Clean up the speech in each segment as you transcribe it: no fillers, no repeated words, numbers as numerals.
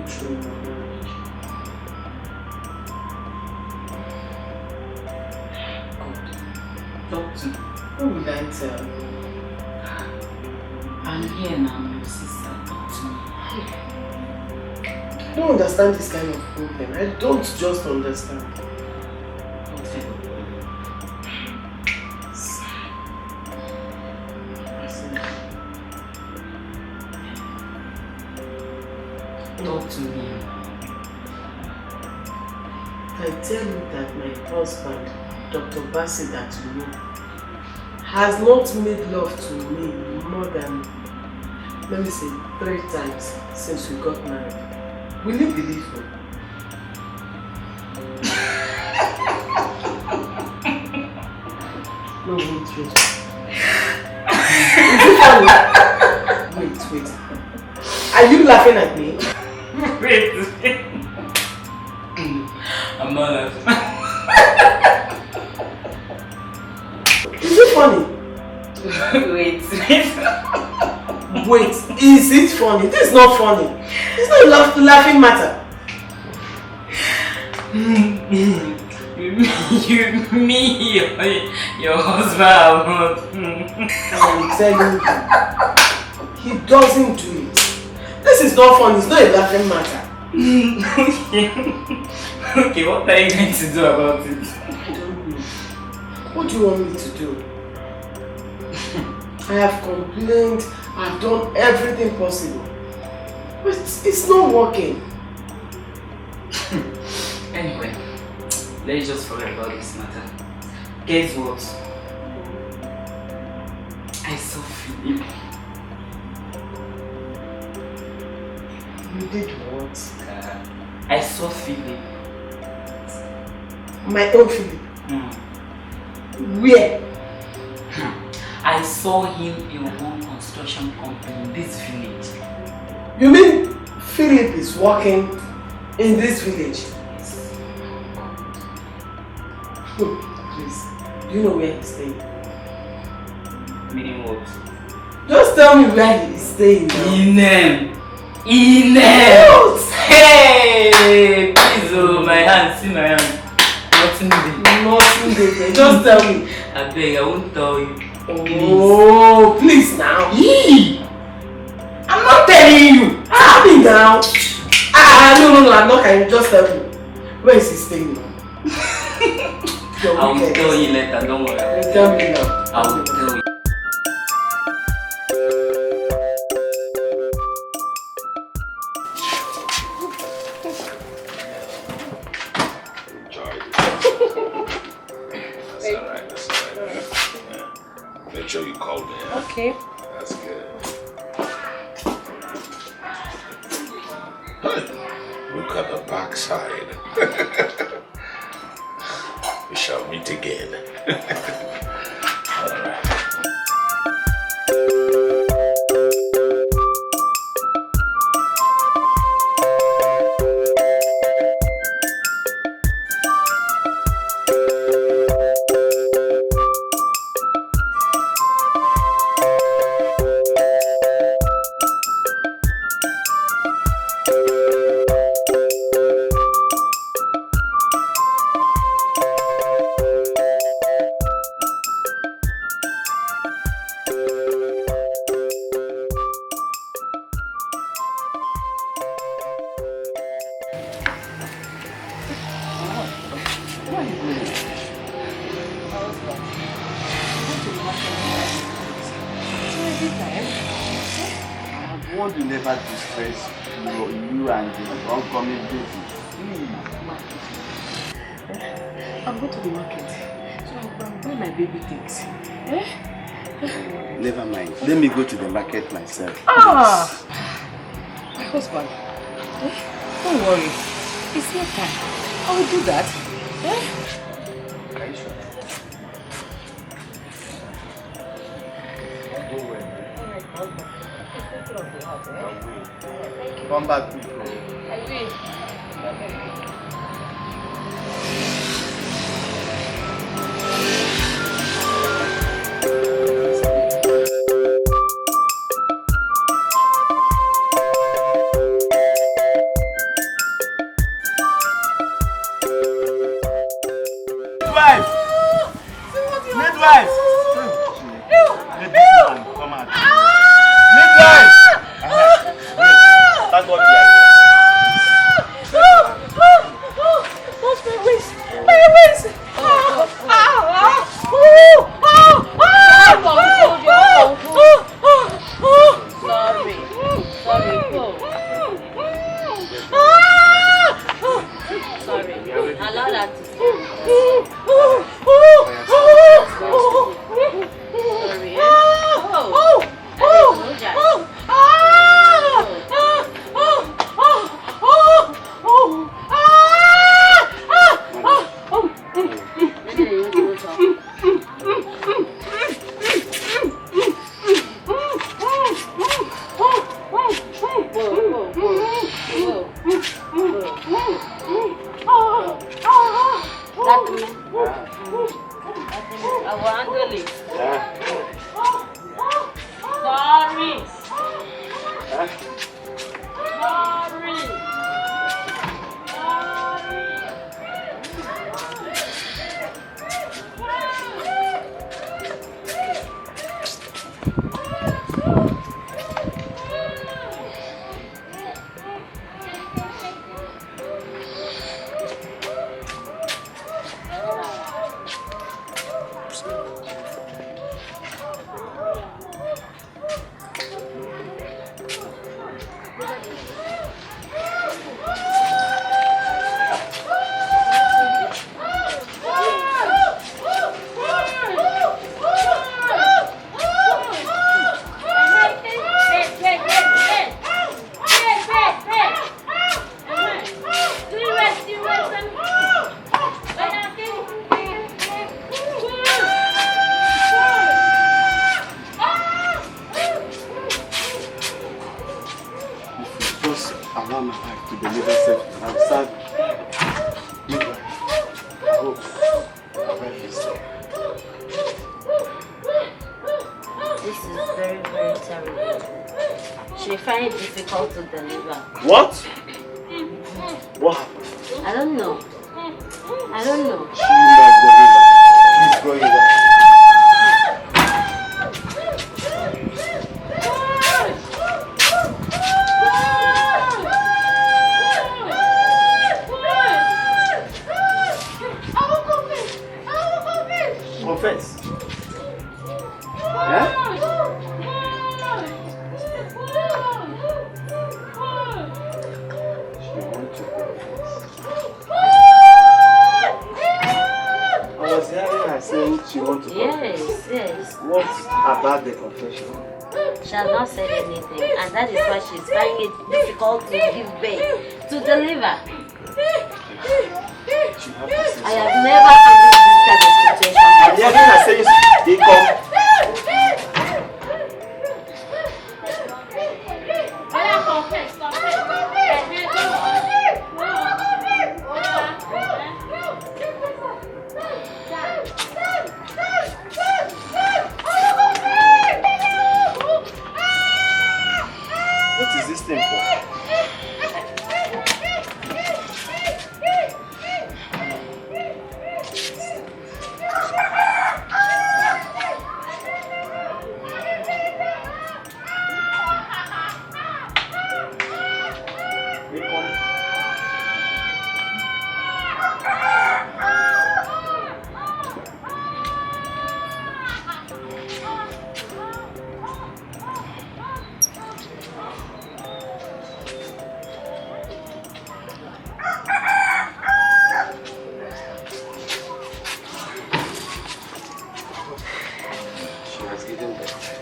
through my marriage. God, talk to me. What will I tell you? I'm here now, your sister. Talk to me. I don't understand this kind of problem. I don't just understand. What kind of problem? Talk to me. I tell you that my husband, Dr. Bassi, that you know, has not made love to me more than, let me say, 3 times since we got married. Will you believe me? No, wait. Is it funny? Wait. Are you laughing at me? Wait. I'm not laughing. Is it funny? Wait. Wait, is it funny? This is not funny. It's not a laughing matter. your husband. I'm telling you, he doesn't do it. This is not funny. It's not a laughing matter. Okay, what are you going to do about it? I don't know. What do you want me to do? I have complained. I've done everything possible. But it's not working. Anyway, let's just forget about this matter. Guess what? I saw Philip. You did what? I saw Philip. My own Philip. Where? I saw him in one construction company in this village. You mean Philip is working in this village? Yes. Please, do you know where he's staying? Meaning what? Just tell me where he's staying now. Inem! Hey! Please, oh, my hand, see my hand. Nothing there. Just tell me. I beg, I won't tell you. Oh, please now. I'm not telling you. Tell me now. No, I'm not. Can you just tell me? Where is he staying now? I will tell you later, don't worry. Tell me now. I will tell you. Make sure you call me. Okay. That's good. Look at the backside. We shall meet again. All right. I'm going to the market. So I'm buying my baby things. Never mind. Let me go to the market myself. My husband. Don't worry. It's your time. I will do that. Are you sure? Come back, people. I will. Midwife! Midwife! Let this man come out. Midwife! Thank God What's my waist? My waist! Sorry. Allow that to stay. Sorry. What? What happened? I don't know. She must deliver. Please go in there. Confess. Yeah? She wants to confess. Yes. What about the confession? She has not said anything, and that is why she's finding it difficult to give birth, to deliver. I have never handled this type of situation. I'm hearing her say they come. What is this thing for?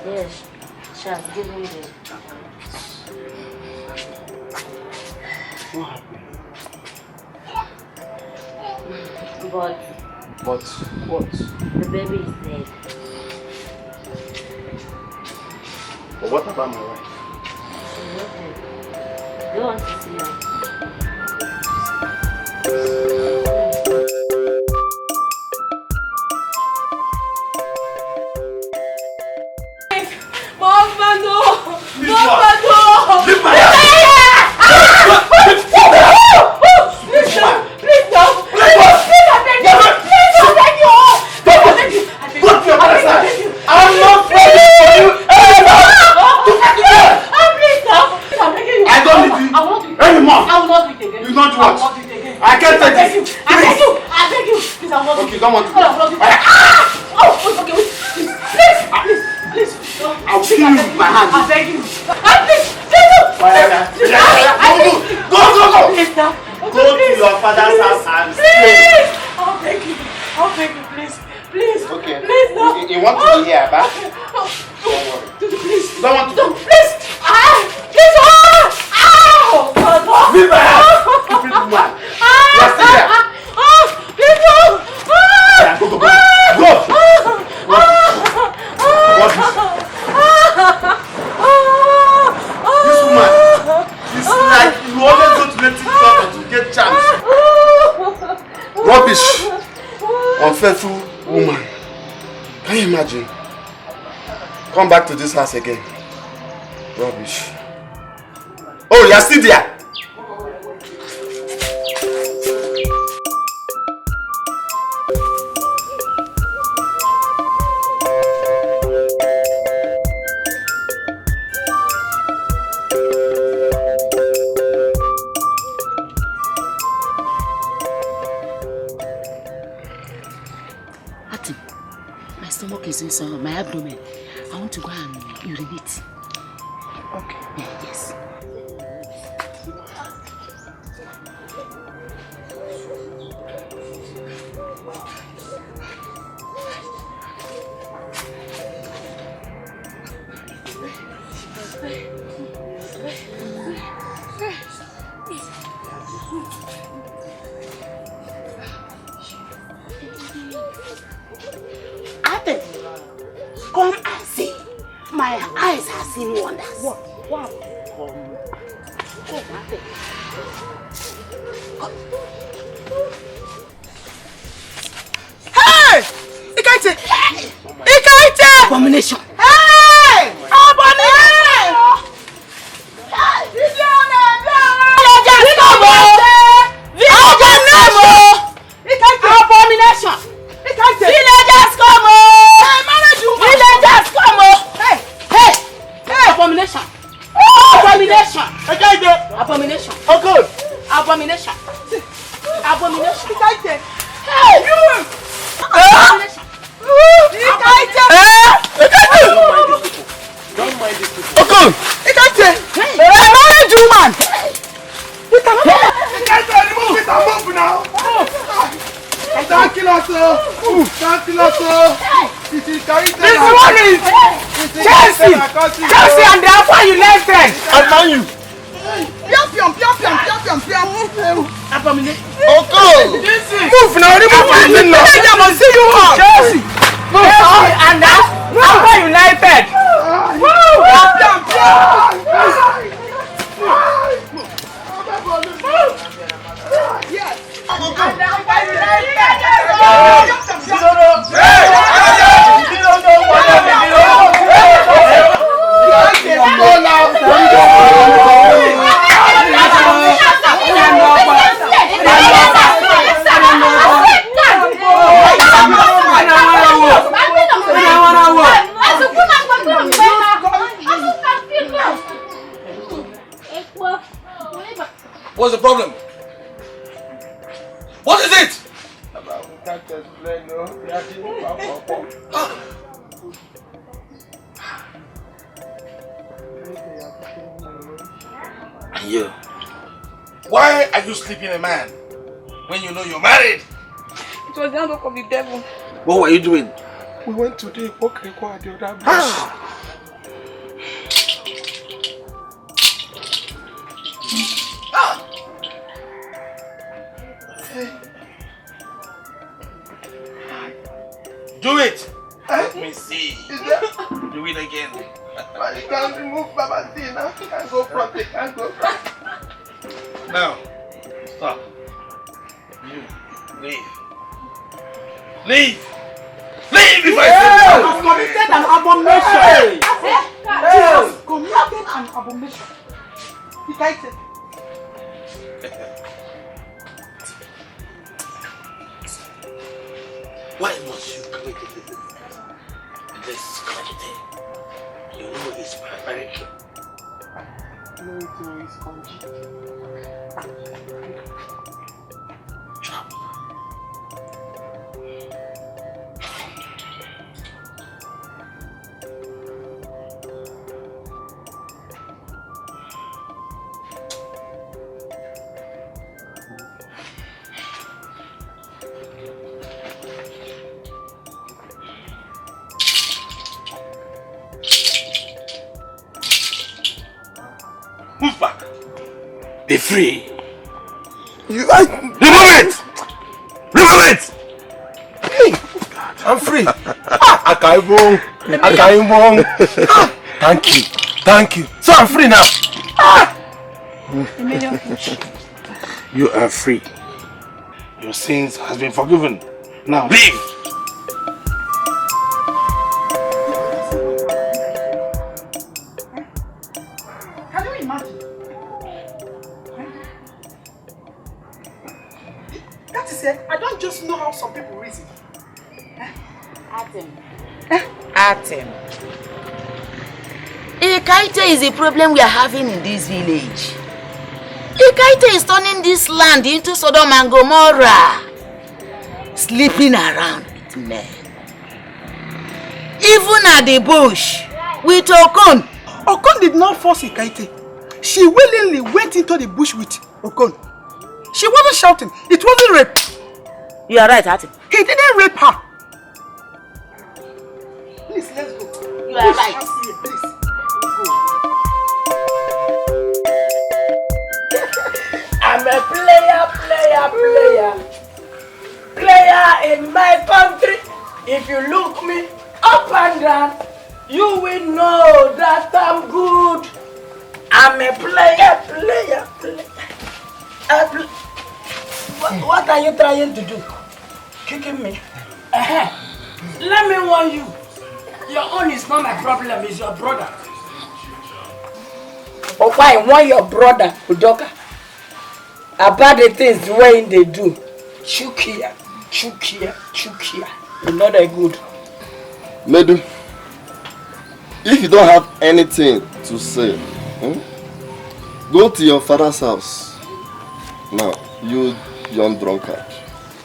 Yes, she has given me. What happened? But what? The baby is dead. But what about my wife? She's okay. You want to see her? Please, no! Please, no! Please, I beg you! Please, I beg don't want to go. Oh, okay, wait. Please. I'll kill you with my hand. I beg you. Please. Go. Please now. Go to your father's house and please. I'll beg you, please. Okay. Please, no. You want to be here, but don't worry. Please. You don't want to go. Please. Please. Ow! Leave my house. Stupid woman. You're still here. Please, no. Yeah, go. This woman is like you always go to let TikTok to get chance. Rubbish. Unfaithful woman. Can you imagine? Come back to this house again. Rubbish. Oh, you're still there? So my abdomen, I want to go and urinate. Okay. Yes. Come and see. My eyes have seen wonders. What? Hey! Ikaite! Abomination! Hey! Abomination! Abomination! Villagers come! Villagers come! Hey! Abomination! Abomination! Abomination! Oh, good. Abomination! Abomination! Hey, you! Abomination! Don't mind this people. Oh, good! A married woman! Remove it and move now. Don't kill us, This one is Chelsea! Chelsea and therefore you left them! And now you. Abomination! Okay. Move now, remove it now. I must see you all! Chelsea! Chelsea and therefore united! Yes! What's the problem? What is it? And you? Why are you sleeping a man when you know you're married? It was the handwork of the devil. What were you doing? We went to the hypocrite at the other place. Do it! Let me see. Do it again. But you can't remove Baba C now. You can't go front, you can't go front. Now, stop. You, leave. Leave! Leave if I Committed an abomination! Committed an abomination! Why must you commit this tragedy? You know it's barbaric. No, it is country. Trap. be free. You Remove it! Remove it! Hey, I'm free. Akaibong. Thank you. Thank you. So I'm free now. You are free. Your sins has been forgiven. Now leave. Can you imagine? That is it. I don't just know how some people reason. Atem. Ikaite is the problem we are having in this village. Ikaite is turning this land into Sodom and Gomorrah. Sleeping around with men. Even at the bush with Okon. Okon did not force Ikaite. She willingly went into the bush with Okon. She wasn't shouting. It wasn't rape. You are right, Atem. He didn't rape her. Please, let's go. You are right. Please. I'm a player in my country. If you look me up and down, you will know that I'm good. I'm a player. What are you trying to do? Kicking me? Let me warn you. Your own is not my problem, it's your brother. Oh, why? Why your brother, Udoka? About the things when they do. Chukia. You're not a good. Medu, if you don't have anything to say, go to your father's house. Now, you young drunkard.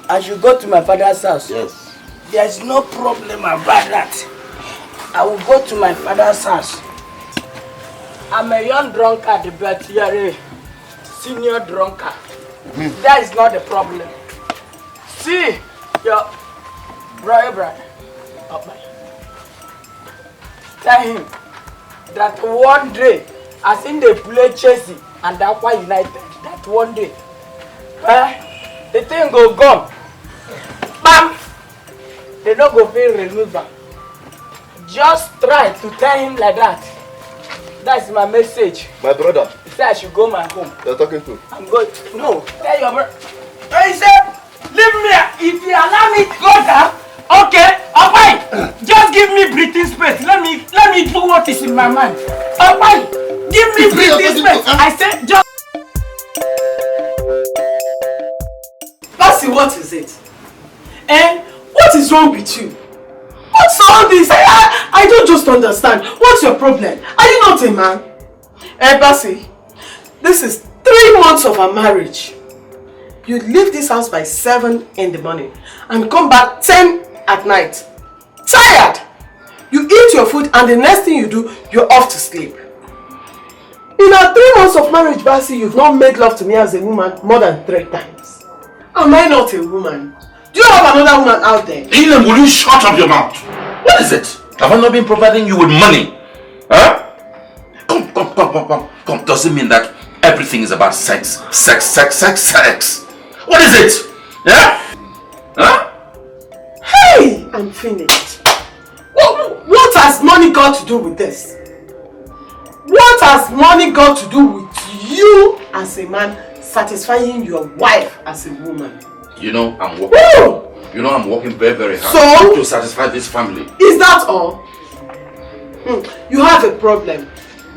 I should go to my father's house. Yes. There's no problem about that. I will go to my father's house. I'm a young drunkard, but you are a senior drunkard. That is not the problem. See, your brother. Tell him that one day, as in they play Chelsea and Dikeh United, that one day, the thing go gone. Bam! They don't go feel removal. Just try to tell him like that. That's my message. My brother. He said I should go my home. You're talking to? I'm going. No, tell your brother. He said, leave me. If you allow me to go down, okay, fine. Just give me breathing space. Let me do what is in my mind. Fine. Give me breathing space. I said just. Lassie, what is it? And what is wrong with you? What's all this? I don't just understand. What's your problem? Are you not a man? Bassi, this is 3 months of our marriage. You leave this house by 7 in the morning and come back 10 at night. Tired! You eat your food and the next thing you do, you're off to sleep. In our 3 months of marriage, Bassi, you've not made love to me as a woman more than 3 times. Am I not a woman? Do you have another woman out there? Ilan, will you shut up your mouth? What is it? Have I not been providing you with money? Huh? Come. Does it mean that everything is about sex? Sex? What is it? Yeah? Huh? Hey! I'm finished. What has money got to do with this? What has money got to do with you as a man satisfying your wife as a woman? You know, I'm working. Woo! You know, I'm working very, very hard So? to satisfy this family. Is that all? You have a problem.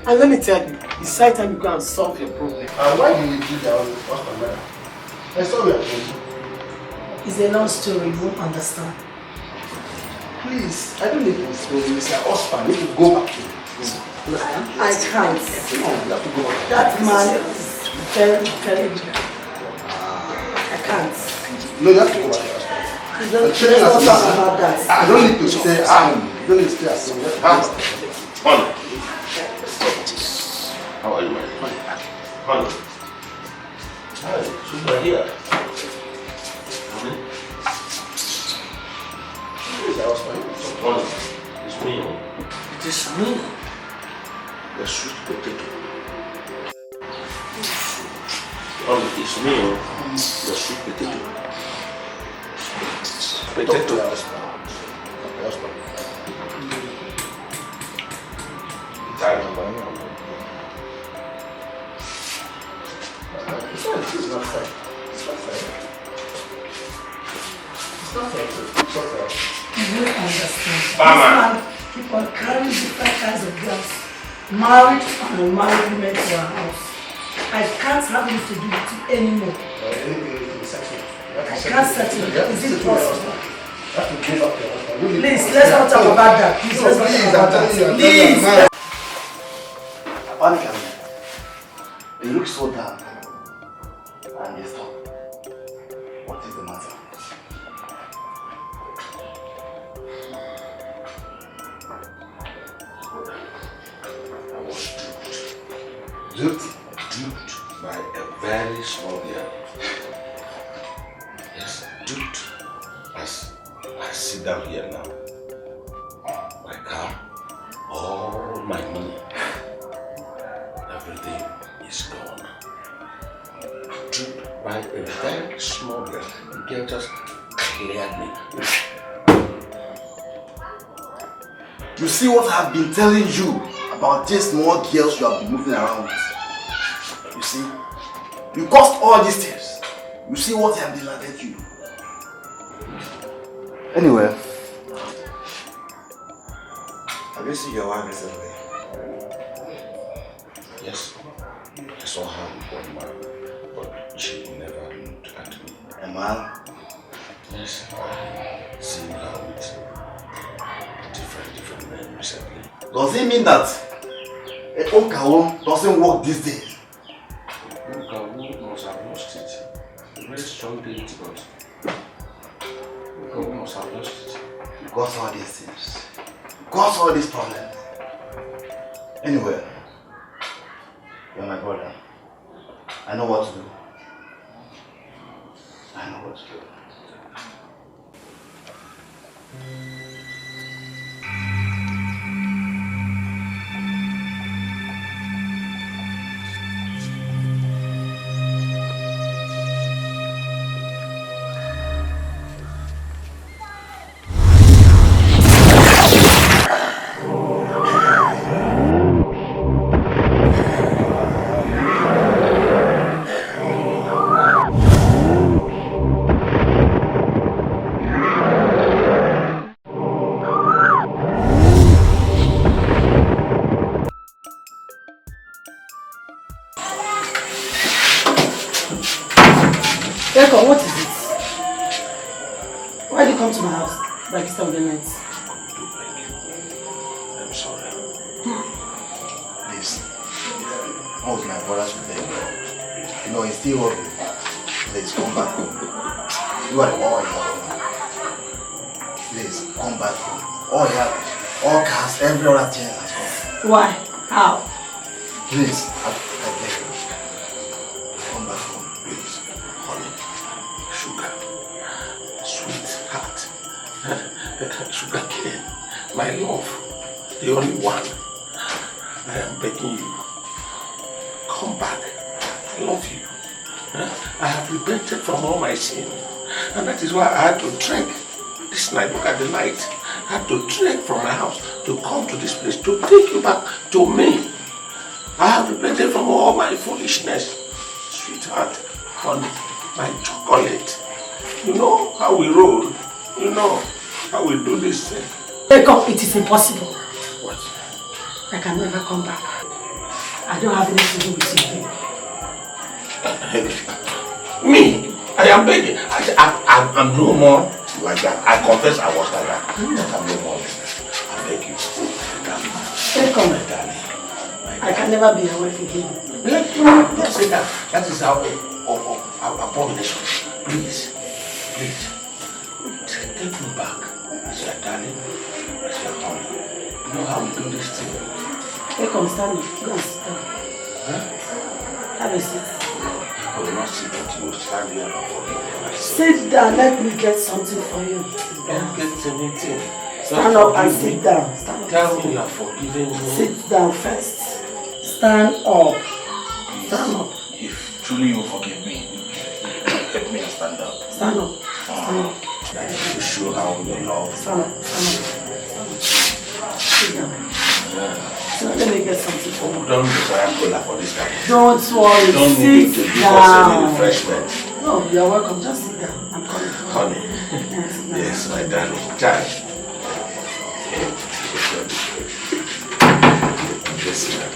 And let me tell you, it's high time you go and solve your problem. Why do you do that? I saw you. It's a long story, you won't understand. Please, I don't need to expose you. It's your husband. You need to go back to him. I can't. Come on, you have to go back. That man is very, very big. I can't. No, you have to go back. Let's not talk about that. I don't need to stay at home. You don't need to stay at home. Honor. How are you, man? Honor. Hi, Sugar here. Who is the husband? Honor. It's me. It is me. The sweet potato. All it is meal, the sweet potato. Potato. It's not fair. It's not fair. It's not fair. It's not fair. You don't understand. Mama. This man keep on carrying different kinds of girls, married and unmarried women to our house. I can't have him to do it anymore. Anything is settled. I can't settle it. Is it possible? You have to give up your husband. Please, let's not talk about that. Please, let's not talk about that. Please. Apparently, you look so down and disturbed. What is the matter? I was duped. Duped? Duped by a very small girl. Yes, duped. As I sit down here now, my car, all my money, everything is gone. Duped by a very small girl. The girl just cleared me. You see what I've been telling you about these small girls you have been moving around with? You see? You caused all these things. You see what I have delighted you. Anyway, have you seen your wife recently? Yes, I saw her with one man, but she never looked at me. A man? Yes, I've seen her with different men recently. Does it mean that a Okawo doesn't work these days? Okawo must have lost it. The very strong date, but Okawo must have lost it. Because all these things. Because all these problems. Anyway, you're my brother. I know what to do. I know what to do. Dikeh, what is it? Why did you come to my house like this time of the night? I'm sorry. Please. How was my brother's today? You know, he's still working. Please, come back home. You are the one in your Please, come back home. All here, all cars, every other thing has gone. Why? How? Please, I beg you. Come back home. Please, honey, sugar, sweetheart, sugar cane, my love, the only one. I am begging you, come back. I love you. I have repented from all my sin, and that is why I had to trek this night. Look at the night. I had to trek from my house to come to this place to take you back to me. I have repented from all my foolishness. Sweetheart, honey, my chocolate. You know how we roll. You know how we do this thing. Dikeh, it is impossible. What? I can never come back. I don't have anything to do with you. Me? I am begging. I'm no more like that. I confess I was like that. I'm no more like that. I beg you. Dikeh, My darling. I can never be your wife again. Don't say that. That is our abomination. Please. Please. Take me back. As your darling. As your honey. You know how we do this thing. Dikeh, stand up. Go and sit down. Huh? Have a seat. I will not sit down till you stand here and forgive me. Sit down. Let me get something for you. Don't get anything. Stand up and sit down. Stand up. Tell me you are forgiving me. Sit down first. Stand up. Stand up. If Surely you will forgive me. Help me and stand up. Stand up. Stand up. To show how you love. Stand up. Stand up. Sit down. So let me get something for you. Don't require cola for this time. Don't worry. Don't need to give us any refreshment. No, you're welcome. Just sit down. I'm coming. Honey. Yes, my darling. Child. Yes, ma'am.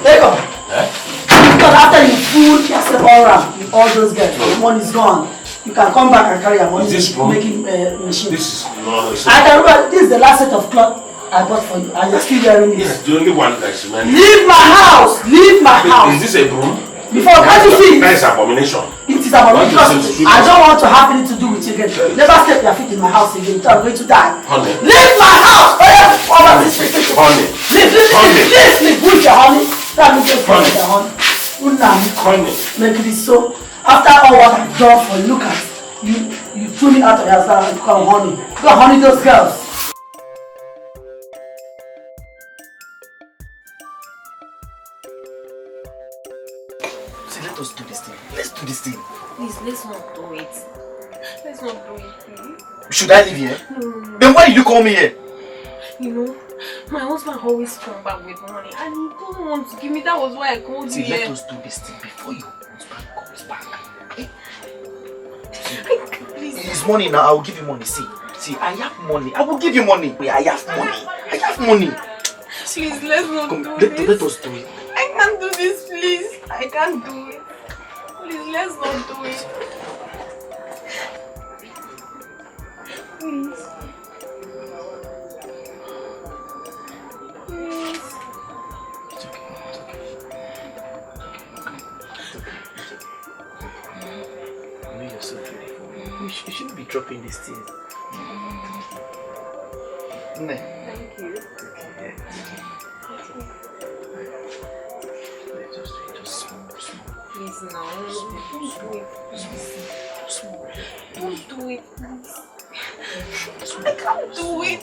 There you go. Because after you fool yourself all around with all those guys, the money's gone. You can come back and carry your money. Is this wrong? Making machine. This is no. I can remember this is the last set of cloth I bought for you, and you're still wearing it. Yes, the only one that's remaining. Leave my house! Leave my house! Is this a broom? Before, can't you see? That is abomination. It is abomination. I don't want to have anything to do with you again. Never step your feet in my house again. I'm going to die. Honey. Leave my house! Honey. Leave with your honey. That means just honey. Honey. Make it so. After all what I've done for you, look at you threw me out of your house and call honey. Go honey those girls. Let us do this thing. Let's do this thing. Please, let's not do it. Let's not do it, please. Should I leave here? No. Then why did you call me here? You know, my husband always come back with money and he doesn't want to give me. That was why I called you here. Let us do this thing before your husband comes back. It's money now. I will give you money. See, I have money. I will give you money. I have money. I have money. Please, let's not do this. Let us do it. I can't do this, please. I can't do it. Please, let's not do it. Please. Please. It's okay. You know you're so beautiful. You shouldn't be dropping these things. Thank you. Just small. Please, no. Don't do it. Small. Don't do it, please. I can't do it.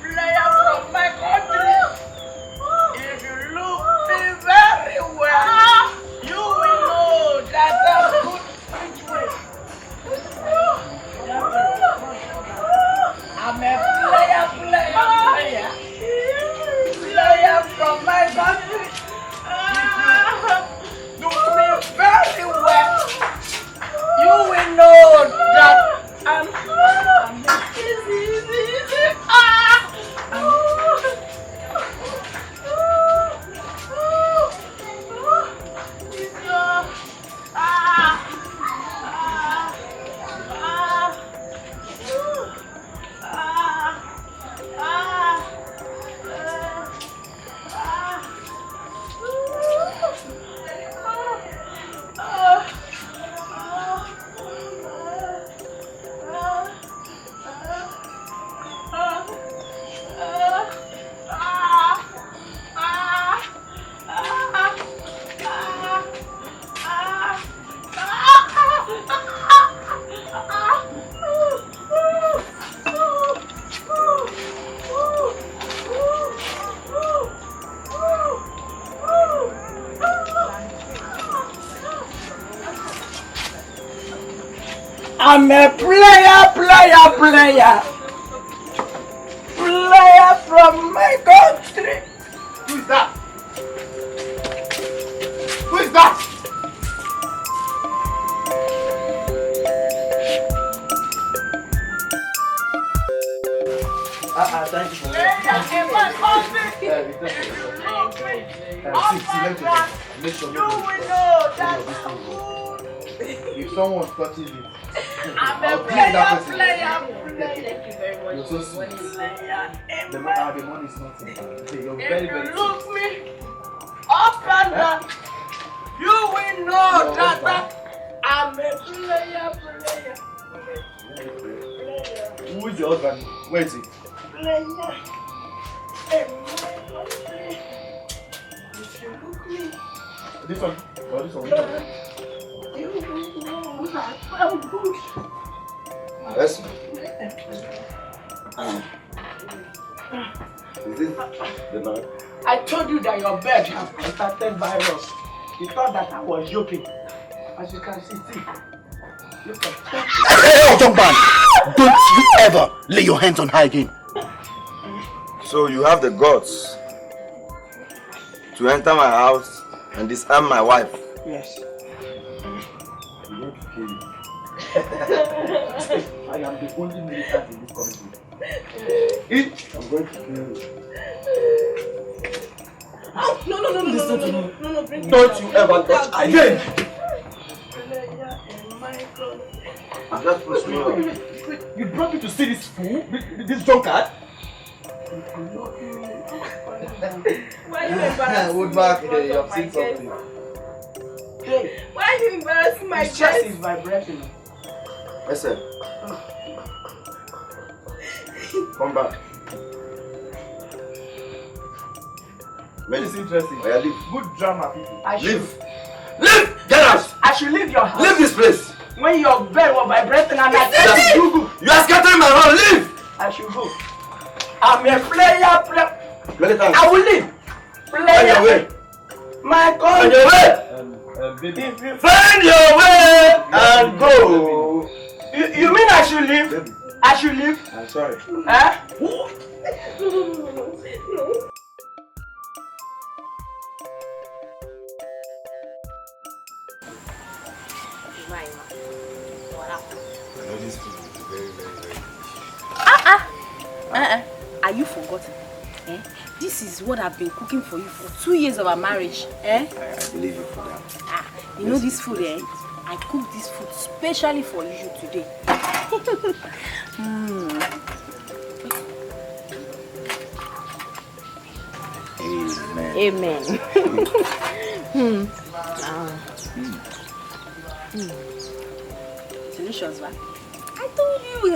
Player from my country. If you look me very well, you will know that I'm good which way. I'm a player from my country. Look me very well, you will know that I'm easy. I'm a player from my country. Who is that? Who is that? Thank you. You will know that I'm good. If someone touches it, I'm a player. Thank you very much. You're so sweet. The money is nothing. You're very, very look me up and down, you will know that I'm a player. Who is your husband? Where is he? Player. If you look me. This one? Or this one? I'm good. Yes. Is this the man? I told you that your bed has contacted virus. You thought that I was joking. As you can see. Look at Hey, young man! Don't you ever lay your hands on her again. So you have the guts to enter my house and disarm my wife? Yes. I'm going to kill you. I am the only militant in this country. I'm going to kill you. Oh, no, listen to me. No, bring me Don't down. you ever touch again! My God. Just push me up. You brought me to see this fool? This drunkard? Why are you embarrassing Woodback, me? you have seen something. Hey, Why are you embarrassing my his chest chest? is vibrating. Listen. Come back. It's interesting. Oh, yeah, leave. Good drama, people. Leave! Leave! Get out! I should leave your house. Leave this place! When your bed was vibrating and I tried to Google, You are scattering my home! Leave! I should go. I'm a player. Many thanks. I will leave. Find your Player. way! My God. Find your way! If you- Find your way and go! You mean I should leave? Baby, I should leave? I'm sorry. Huh? No. I know this food is very, very, very Are you forgotten? Eh? This is what I've been cooking for you for 2 years of our marriage. Eh? I believe you for that. You know this food, eh? I cooked this food specially for you today. Amen. Amen. Delicious, right? I told you.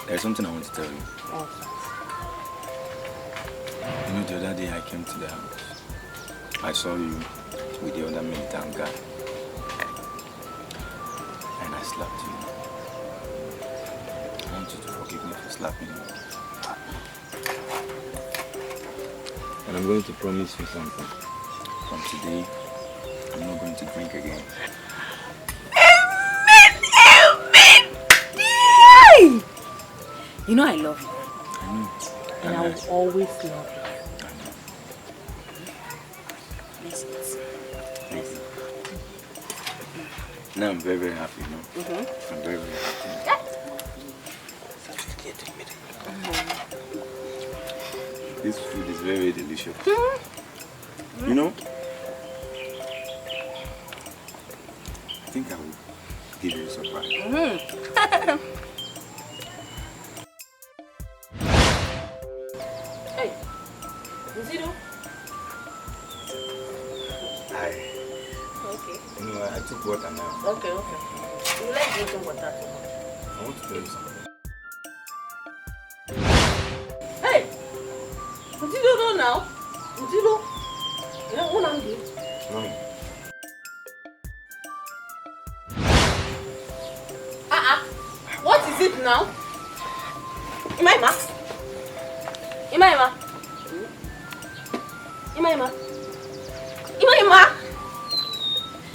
There's something I want to tell you. You know, the other day I came to the house. I saw you with the other militant guy. And I slapped you. I want you to forgive me for slapping you. And I'm going to promise you something. From today, I'm not going to drink again. You know I love you. I know. And I will always love you. Let's eat. Thank you. Now I'm very, very happy, you know? I'm very, very happy. This food is very, very delicious. You know? I think I will give you a surprise. Hey, Nzido. Hi. Okay. You know, I took water now. Okay. You like drinking water too much. I want to tell you something. Hey! Nzido, no now. Nzido. Yeah, what am I doing? Mommy. What is it now? Imaima? Imaima? Imaima? Imaima?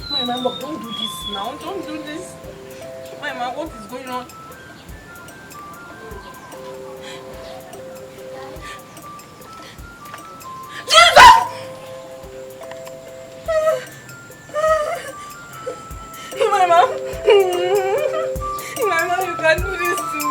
Imaima, look, don't do this now. Don't do this. Imaima, what is going on? Jesus! Imaima? Imaima, you can't do this to me.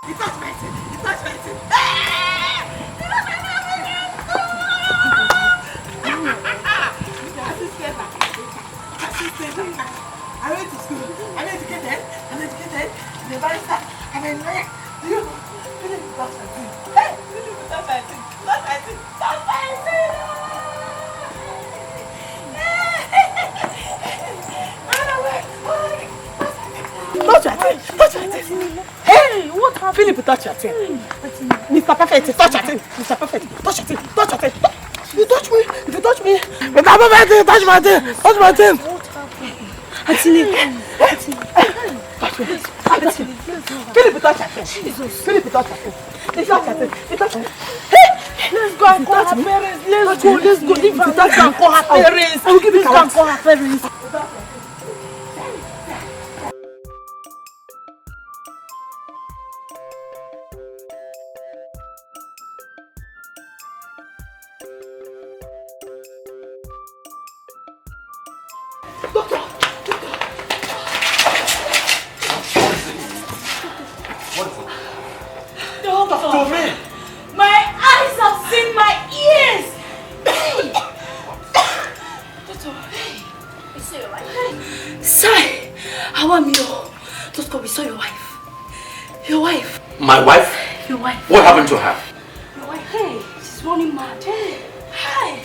He touched my teeth. He touched my teeth. I went to school. I'm educated. I'm educated. I'm a barrister. I'm a lawyer. You didn't touch my teeth. Hey, you didn't touch my teeth. Touch my teeth. Touch my teeth. Touch your teeth. Touch your teeth. Hey, what happened? Philip, touch your teeth. Mr. Perfect, touch your teeth. Mr. Perfect, touch your teeth. Touch your teeth. You touch me. If you touch me. Mr. Perfect, touch my teeth. Touch my teeth. What happened? Philip, touch your teeth. Philip, touch your teeth. Touch your teeth. Touch your teeth. Let's go and call her parents. Let's go. Leave her. Let's go and call her parents. I will give you and call her parents. To me! My eyes have seen my ears! Doctor, we saw your wife. Sai, how am you? Doctor, we saw your wife. Your wife. My wife? Your wife. What happened to her? Your wife. Hey, she's running mad. Hey. Hi.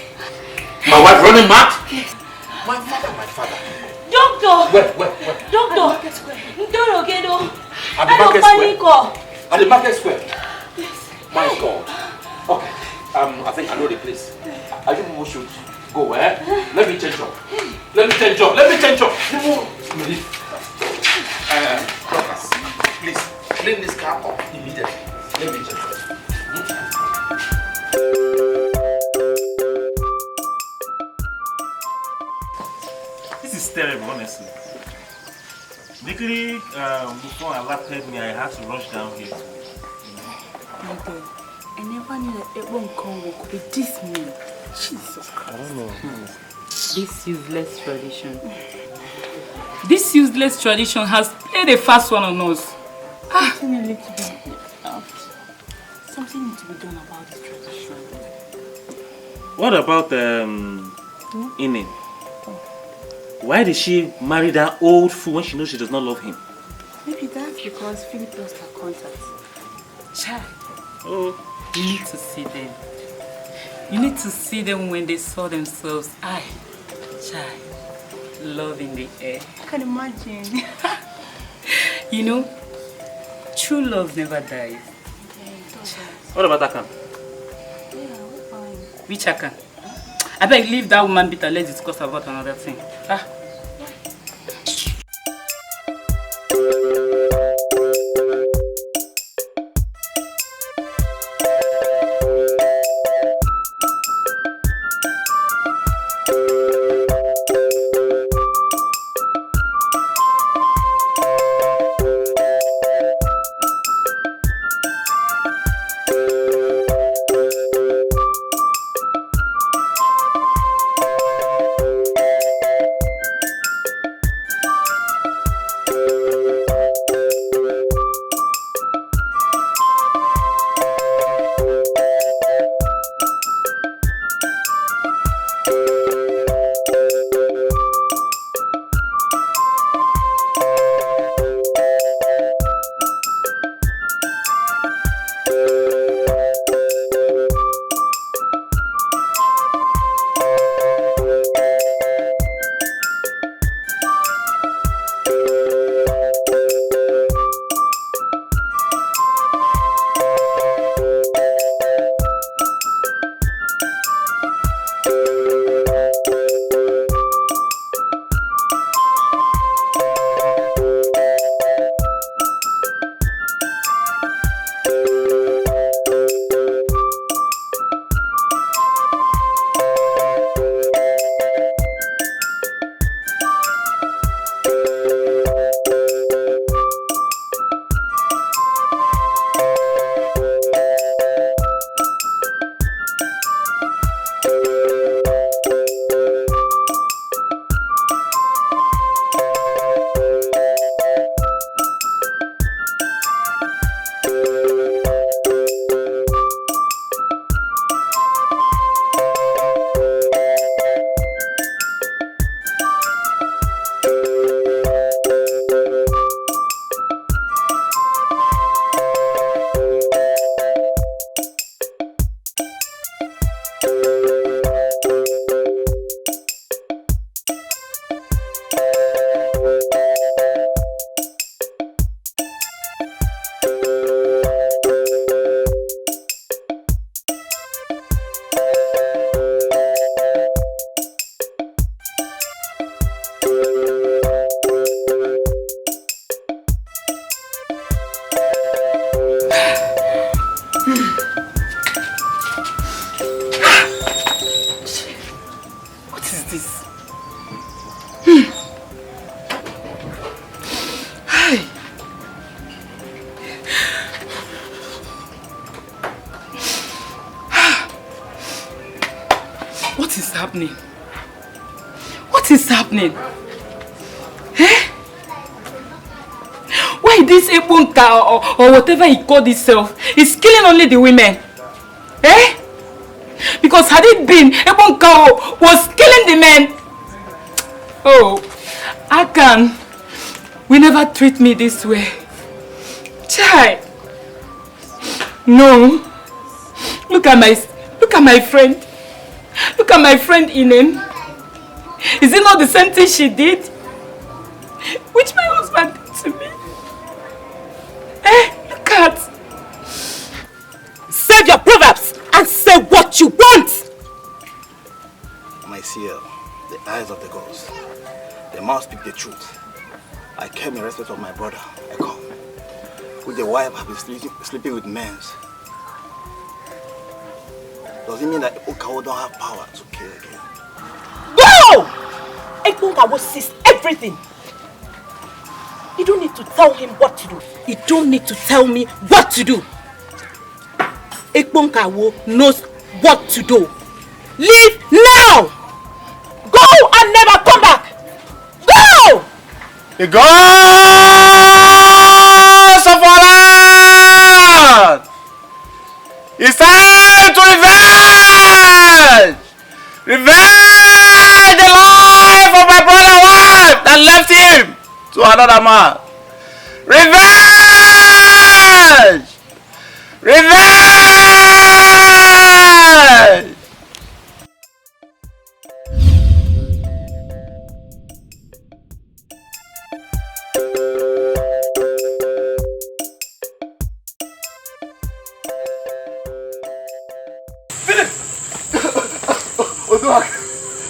My wife running mad? Yes. My father. Doctor! Where? Doctor! Don't get no. At the market square? At the market square? Yes. My God. Okay. I think I know the place. I think we should go, eh? Let me change up. Doctors, please clean this car up immediately. Let me change up. This is terrible, honestly. Literally, before I left me, I had to rush down here. My God, I never knew that everyone could be this mean. Jesus Christ. I don't know. This useless tradition has played a fast one on us. Something needs to be done about this tradition. What about Ini? Why did she marry that old fool when she knows she does not love him? Maybe that's because Philip lost her contact. Child. Oh, you need to see them. You need to see them when they saw themselves. Child, love in the air. I can imagine. You know, true love never dies. What about Akan? Yeah, we're fine. Which Akan? I beg, leave that woman bitter. Let's discuss about another thing. happening? What is happening? Eh? Why this Ebonka or whatever he called himself is killing only the women? Eh? Because had it been Ebonka was killing the men. Oh, Akan, we never treat me this way. Chai. No. Look at my friend. Look at my friend Inem. Is it not the same thing she did? Which my husband did to me? Eh, look at. Save your proverbs and say what you want. My seer, the eyes of the gods, the mouth speak the truth. I came in respect of my brother. I come. With the wife have been sleeping with men. Does it mean that Okawo don't have power to kill again? Go! Okawo sees everything. You don't need to tell him what to do. You don't need to tell me what to do. Ekponkawo knows what to do. Leave now! Go and never come back! Go! The gods of our land! It's time to revenge! Revenge the life of my brother wife that left him to another man. Revenge! Revenge!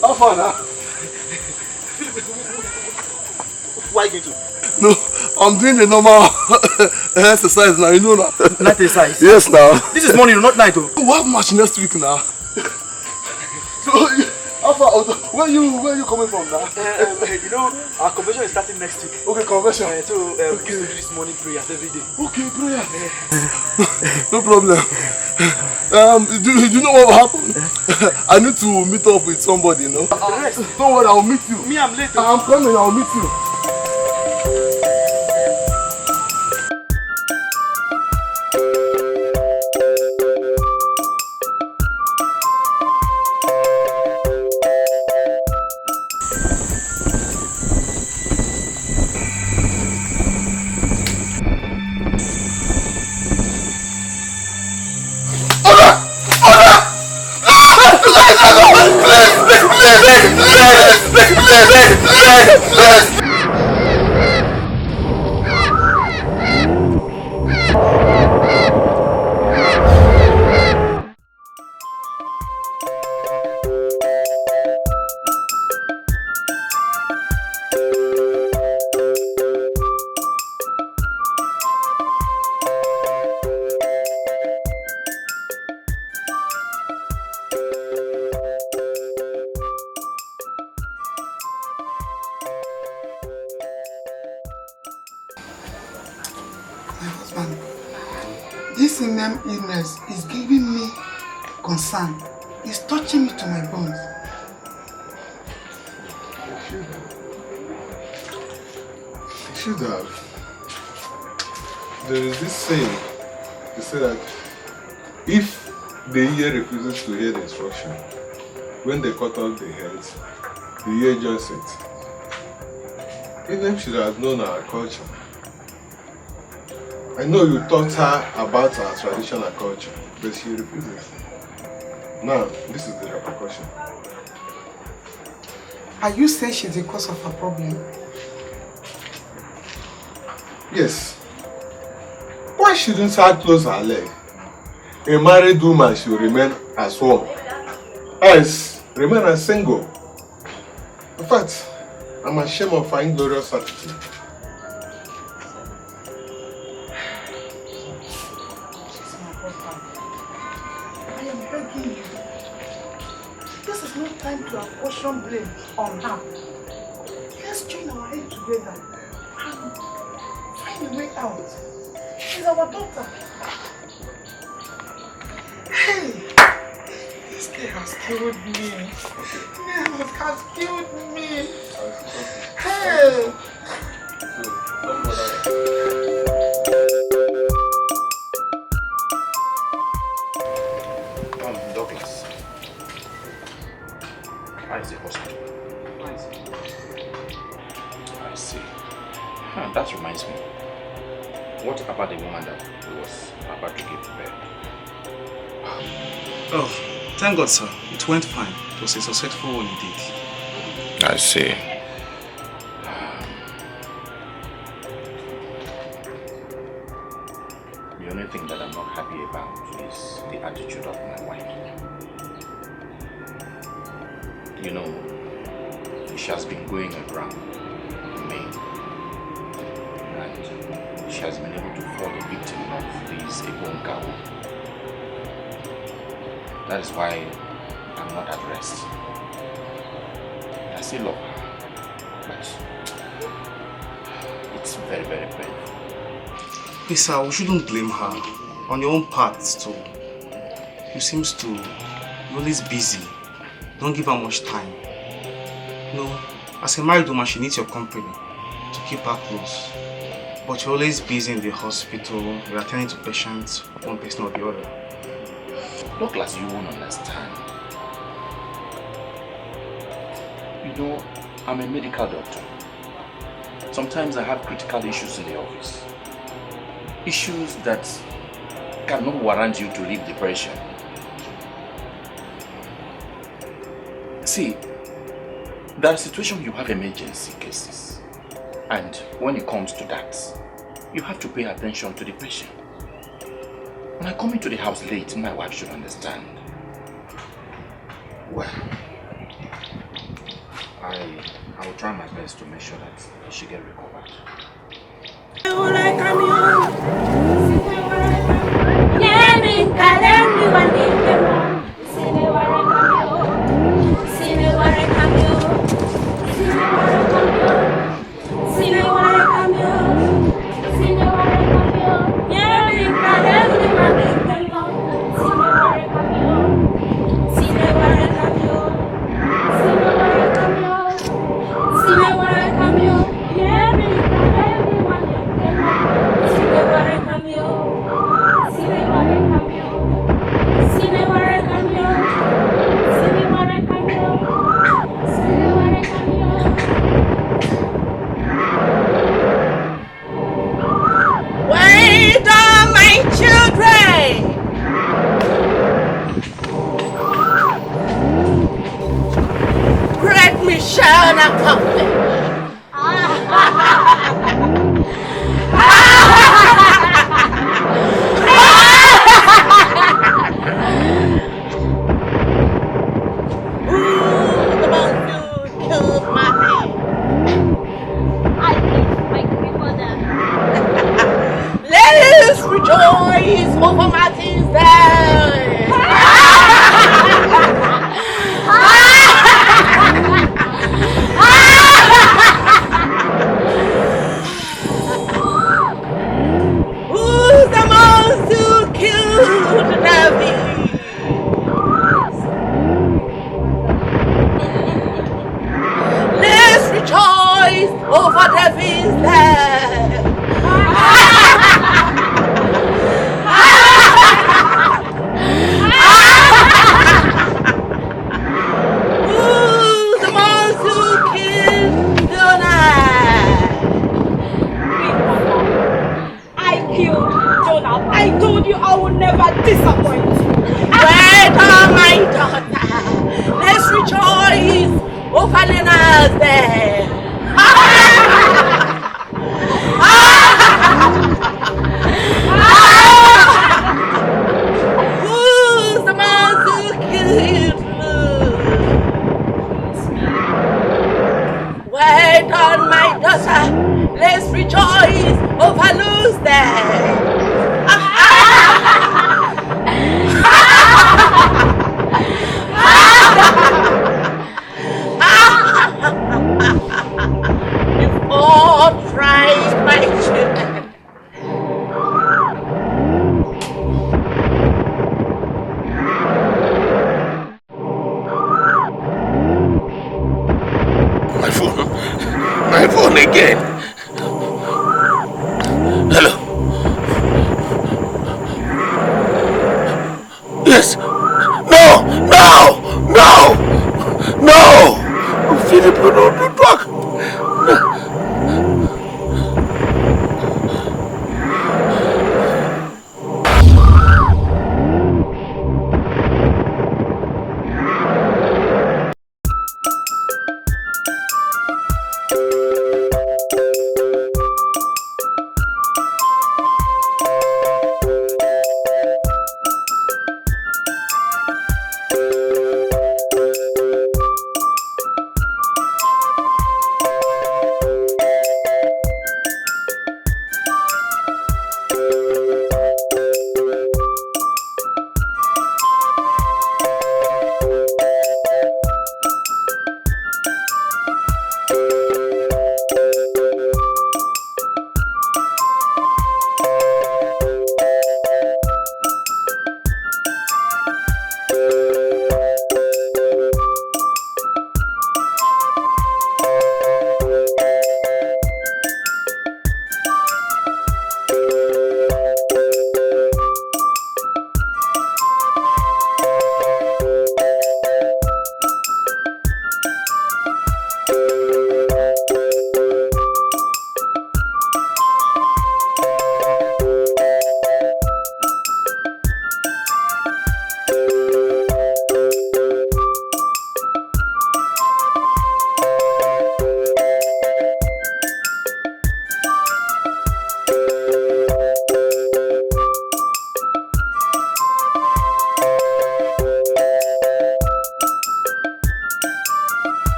How far now? Why are you going to? No, I'm doing the normal exercise now, you know now. Night exercise? Yes, now. This is morning, not night. We have match next week now. So, how far? Where you coming from now? You know, our convention is starting next week. Okay, convention. So, we do this morning prayers every day. Okay, prayer. No problem. Do you know what will happen? I need to meet up with somebody, you know? Don't worry, I'll meet you. Me, I'm late. I'm coming, I'll meet you. This illness is giving me concern. It's touching me to my bones. You should have. There is this saying. They say that if the ear refuses to hear the instruction, when they cut off the head, the ear joins it. Inem should have known our culture. I know you taught her about our traditional culture, but she refuses. Now, this is the repercussion. Are you saying she's the cause of her problem? Yes. Why shouldn't her close her leg? A married woman should remain as one, else remain as single. In fact, I'm ashamed of her inglorious attitude. This is not time to apportion blame on her. Let's join our head together and find a way out. She's our daughter. Hey! has killed me. It has killed me. Hey! Douglas. How is the hospital? I see. That reminds me. What about the woman that was about to give birth? Oh, thank God, sir. It went fine. It was a successful one indeed. I see. The only thing that I'm not happy about is the attitude of my wife. You know, she has been going around me, and she has been able to fall the victim of this Igbo. That is why I'm not at rest. I still love her, but it's very, very painful. Please, sir, we shouldn't blame her. On your own part, too. You seems to be always busy. Don't give her much time. You know, as a married woman, she needs your company to keep her close. But you're always busy in the hospital. You're attending to patients, one person or the other. Douglas, you won't understand. You know, I'm a medical doctor. Sometimes I have critical issues in the office. Issues that cannot warrant you to leave the patient. See, there are situations you have emergency cases. And when it comes to that, you have to pay attention to the patient. When I come into the house late, my wife should understand. Well, I will try my best to make sure that she gets recovered.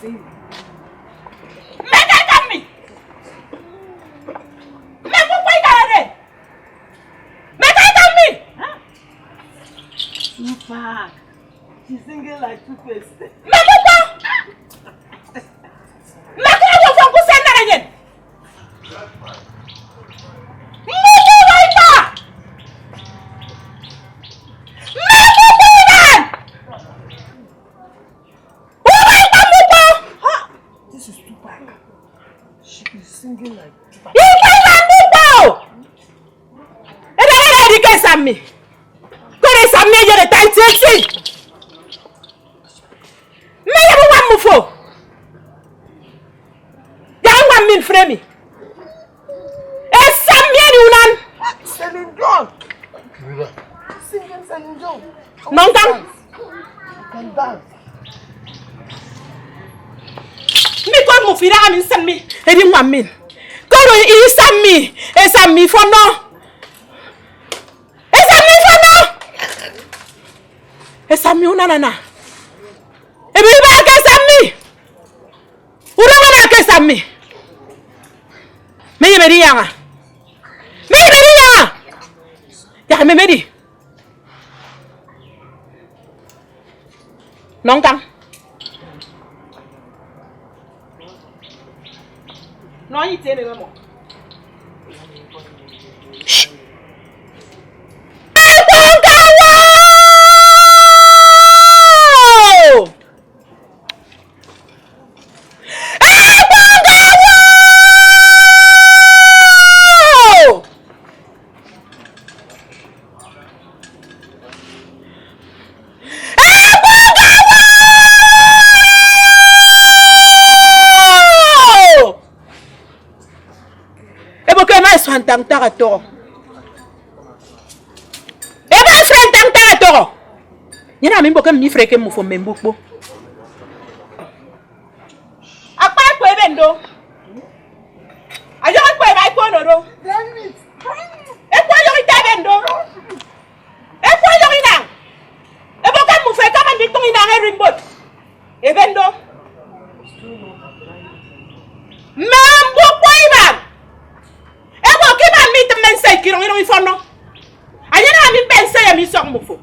see. Make it come me. Make me wait again. Make it come me. Tupac. She's singing like Two-Face. Make it come. Make it go from Kusenda again. Make it wait back. Make it wait again. This is Tupac. She is singing like Tupac. Dikeh Sammy. Kore Sammy je de tanti. Me ye mo wan mo fo. Ya wan min fremi. E Sammy ni unan. Celine Dion. Singing Celine Dion. Non kan. You can dance. Mi ko mo fira min Sammy. E di wan min. Koro I Sammy. E Sammy fo no. Sammy unanana. Ebi ba ke Sammy. Urangana ke Sammy. Me yebedi yanga. Me yebedi yanga. Ya me medi. Nongkang. No yi tene memo. Tang tarato. Eba friend tang tarato. Nyina mi mboke mi freke mu fo membukpo. Apa ko ebendo. Ayo ko e bai ko no do. E ko yo ita bendo. E ko yo ina. E boke mu fe kama ndi tongi na rimbot. Ebendo. Membukpo iba. Kiro ino ifono. Ayana mi pense ya mi sok mufo.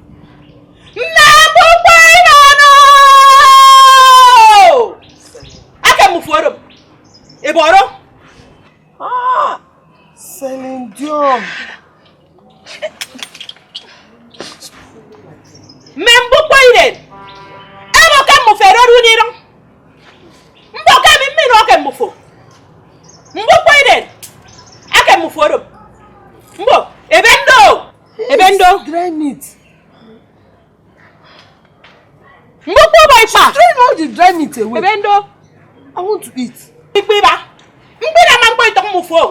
Nambu paimano. Ake muforo. Eboro. Celine Dion. Membu paiden. Ebo ke mufero runiro. Mbo ke mi mino ke mufo. Mbu paiden. Ake muforo. Mbo, ebendo! Ebendo! Dry meat. Mbo po boy pa. Throw all the dry meat away. Ebendo. I want to eat. Ipiba. Mbo na man boy to mufo.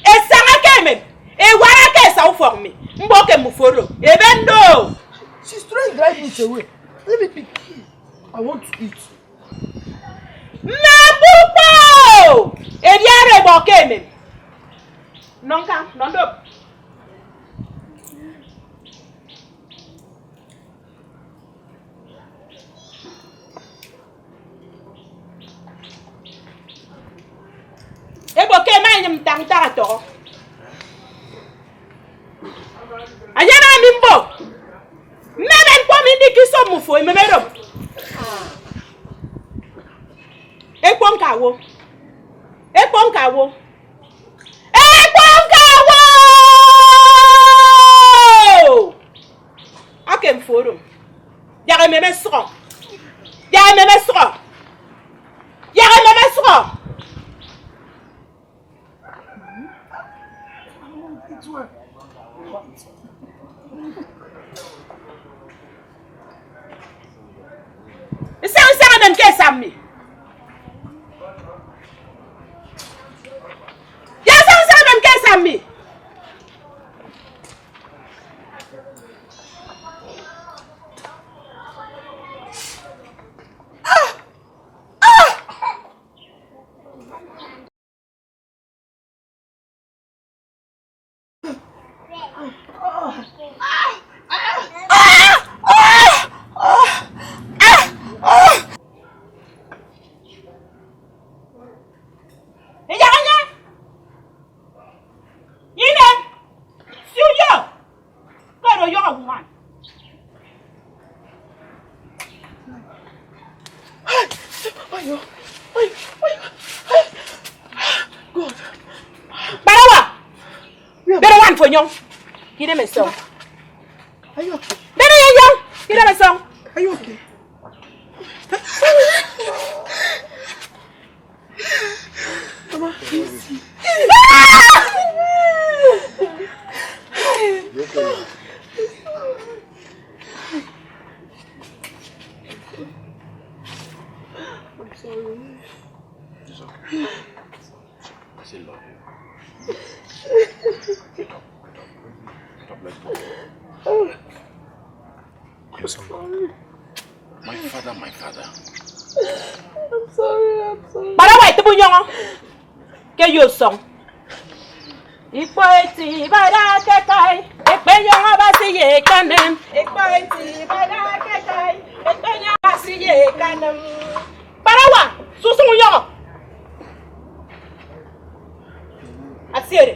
E sanga kemen. E wara ke sa ufo mi. Mbo ke muforo. Ebendo. She's throwing dry meat away. Let me pick. I want to eat. Nabupo! E diare bo kemen. Nonka, nondo. Ebo ke manyam tang tarato. Ayana mimbo. Meben kwa mindi kiso mufo imemero. Ekpon kawo. Ekpon kawo. Ekpon kawo. Akem forum. Yare meme sro. Yare meme sro. Yare meme sro. Isa dan ke Sammy. Ya isa dan ke Sammy. a young man. God. Barawa! Better one for young. Give them a song. Are you okay? Better young. Give them a song. Are you okay? Mama, easy. I'm sorry. It's okay. I still love you. God bless you. I'm sorry. My father, my father. I'm sorry. Barawa, ite bu young. Get your song. Equality, bada kekai. Ekpe young abasi ye kanem. Equality, bada kekai. Ekpe young abasi ye kanem. Barawa, susu young. Asiere.